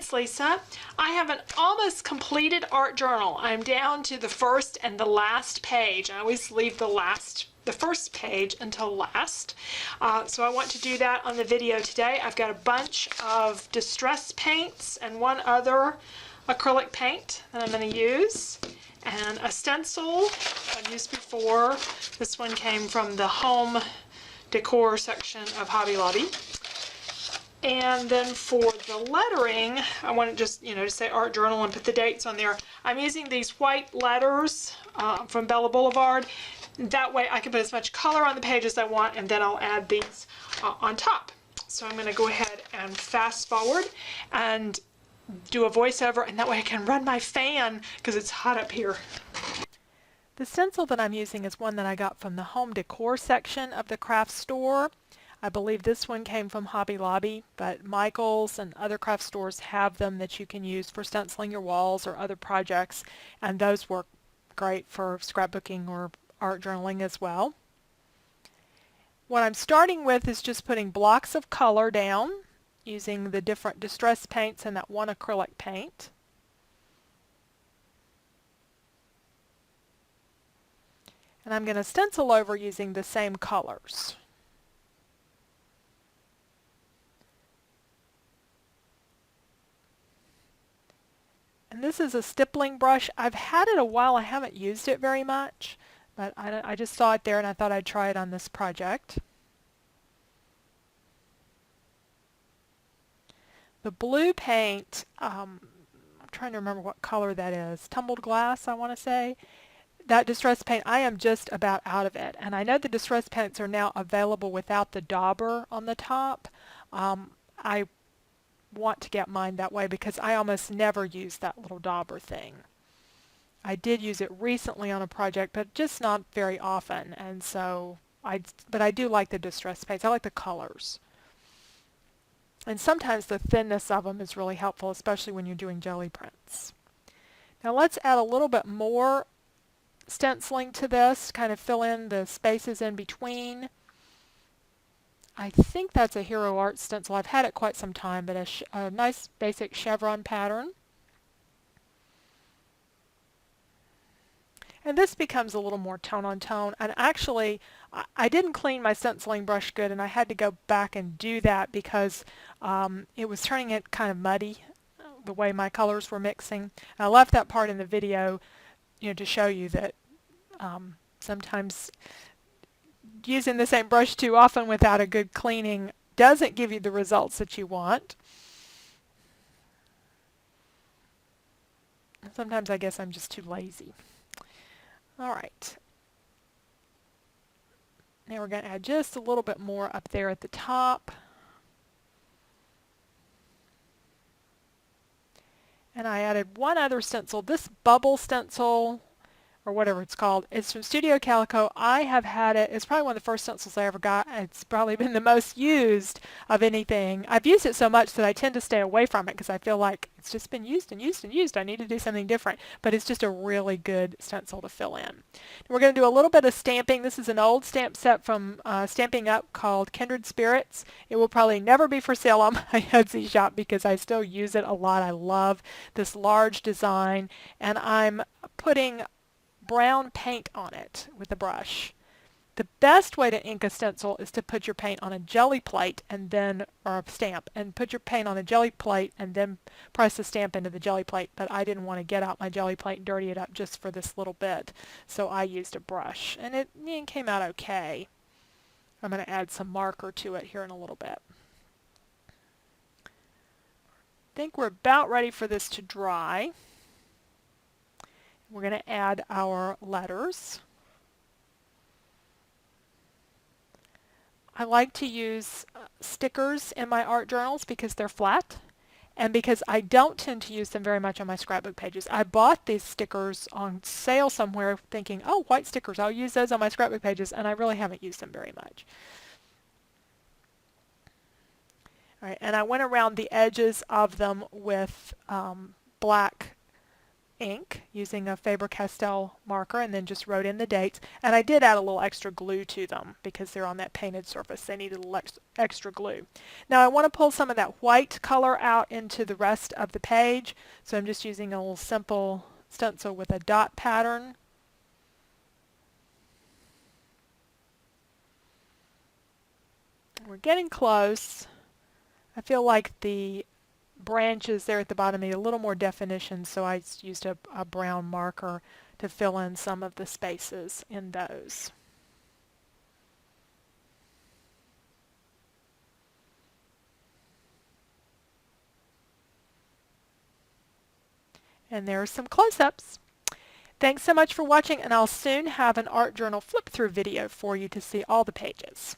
it's Lisa. I have an almost completed art journal. I'm down to the first and the last page. I always leave the first page until last. So I want to do that on the video today. I've got a bunch of distress paints and one other acrylic paint that I'm going to use. And a stencil I've used before. This one came from the home decor section of Hobby Lobby. And then for the lettering, I want to just, to say art journal and put the dates on there. I'm using these white letters from Bella Boulevard. That way I can put as much color on the page as I want, and then I'll add these on top. So I'm going to go ahead and fast forward and do a voiceover, and that way I can run my fan because it's hot up here. The stencil that I'm using is one that I got from the home decor section of the craft store. I believe this one came from Hobby Lobby, but Michael's and other craft stores have them that you can use for stenciling your walls or other projects, and those work great for scrapbooking or art journaling as well. What I'm starting with is just putting blocks of color down using the different distress paints and that one acrylic paint. And I'm going to stencil over using the same colors. And this is a stippling brush. I've had it a while. I haven't used it very much, but I just saw it there and I thought I'd try it on this project. The blue paint, I'm trying to remember what color that is. Tumbled glass, I want to say. That distress paint, I am just about out of it. And I know the distress paints are now available without the dauber on the top. I want to get mine that way because I almost never use that little dauber thing. I did use it recently on a project, but just not very often, and so but I do like the distress paints. I like the colors. And sometimes the thinness of them is really helpful, especially when you're doing jelly prints. Now let's add a little bit more stenciling to this, kind of fill in the spaces in between. I think that's a Hero Art stencil. I've had it quite some time, but a nice basic chevron pattern. And this becomes a little more tone on tone. And actually, I didn't clean my stenciling brush good, and I had to go back and do that because it was turning it kind of muddy, the way my colors were mixing. And I left that part in the video, to show you that sometimes using the same brush too often without a good cleaning doesn't give you the results that you want. Sometimes I guess I'm just too lazy. Alright. Now we're going to add just a little bit more up there at the top. And I added one other stencil. This bubble stencil, or whatever it's called, it's from Studio Calico. I have had it. It's probably one of the first stencils I ever got. It's probably been the most used of anything. I've used it so much that I tend to stay away from it because I feel like it's just been used and used and used. I need to do something different. But it's just a really good stencil to fill in. And we're going to do a little bit of stamping. This is an old stamp set from Stampin' Up! Called Kindred Spirits. It will probably never be for sale on my Etsy shop because I still use it a lot. I love this large design, and I'm putting brown paint on it with a brush. The best way to ink a stencil is to put your paint on a jelly plate and then, or a stamp, and put your paint on a jelly plate and then press the stamp into the jelly plate. But I didn't want to get out my jelly plate and dirty it up just for this little bit, so I used a brush, and it came out okay. I'm going to add some marker to it here in a little bit. I think we're about ready for this to dry. We're going to add our letters. I like to use stickers in my art journals because they're flat and because I don't tend to use them very much on my scrapbook pages. I bought these stickers on sale somewhere thinking, oh, white stickers, I'll use those on my scrapbook pages, and I really haven't used them very much. All right, and I went around the edges of them with black ink using a Faber-Castell marker and then just wrote in the dates. And I did add a little extra glue to them because they're on that painted surface. They needed a little extra glue. Now I want to pull some of that white color out into the rest of the page. So I'm just using a little simple stencil with a dot pattern. We're getting close. I feel like the branches there at the bottom need a little more definition, so I used a brown marker to fill in some of the spaces in those. And there are some close-ups. Thanks so much for watching, and I'll soon have an art journal flip-through video for you to see all the pages.